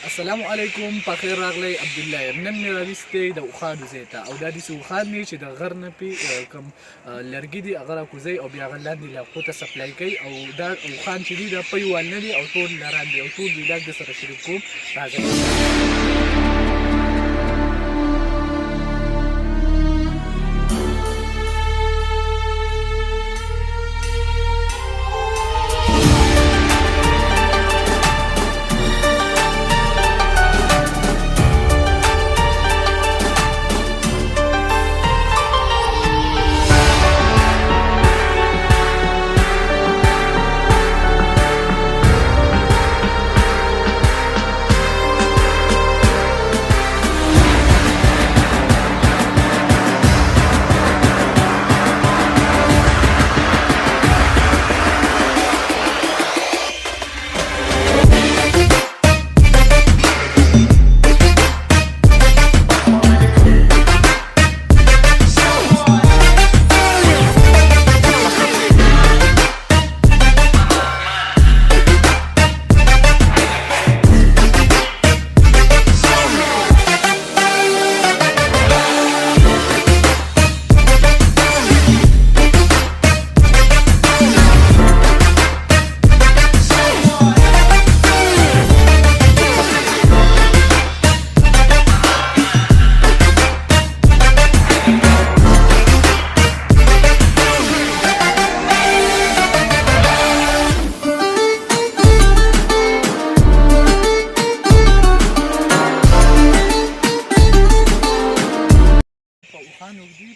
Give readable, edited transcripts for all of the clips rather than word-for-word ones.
السلام علیکم په خیر راغلی عبدالله نن مې راویستی د اوښانو ځای ته او دا داسې اوښان دي چې د غر نه پې کوم لرګي دي هغه راکوزوي او بیا هغه لاندې علاقو ته سپلای کوي او دا اوښان چې دي دا پی وال نه دي او ټول نران دي او ټول ویلاګ درسره شریک کوم راځئ.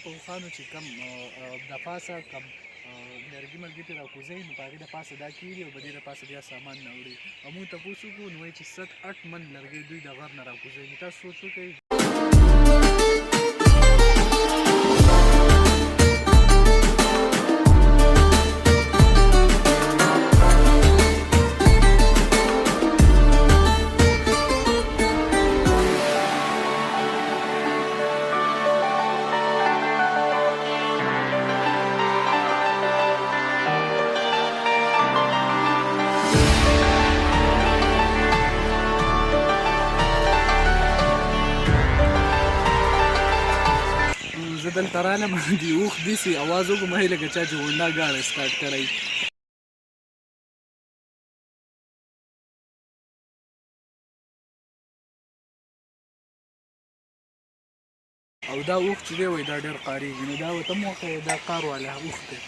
په اوښانو چې کم د پاسه کم لرګي ملګي پرې راکوزوي نو په هغې د پاسه دا کېږي او په دې د پاسه بیا سامان نه وړي او موږ تپوس وکړو نو وایي چې 7-8 من لرګي دوی د غر نه راکوزوي نو تاسو سوچ وکړئ. زه دلته رالم د اوښ داسې اواز وکړم هی لکه چا چې هونډا ګاډی سټارټ کړی. او دا اوښ چې دی وایي دا ډېر قارېږي نو دا ورته مو وښیه دا قار والا اوښ دی.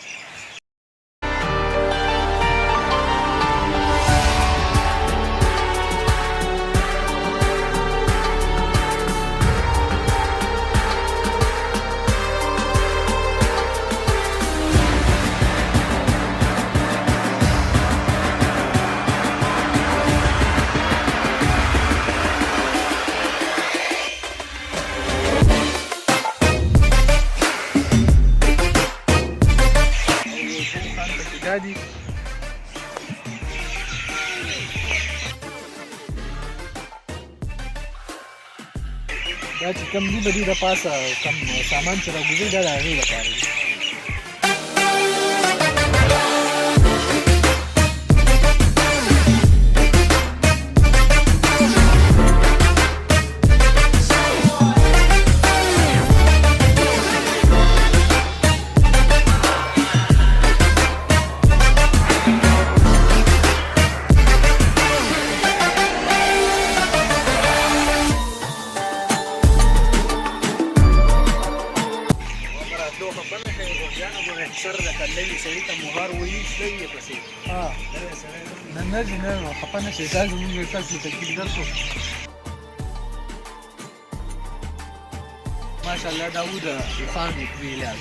دي دا چې کم دي به دي د پاسه کم سامان چې راکوزوي دا د هغې لپاره دي. سر لکه لوي سړي ته مغار وایي شته یې پسې نه نه ځي نه خفه نه شئ دا زموږ تاسو تکلیف درشو. ماشاءالله دا و د اوښانو ویلاګ.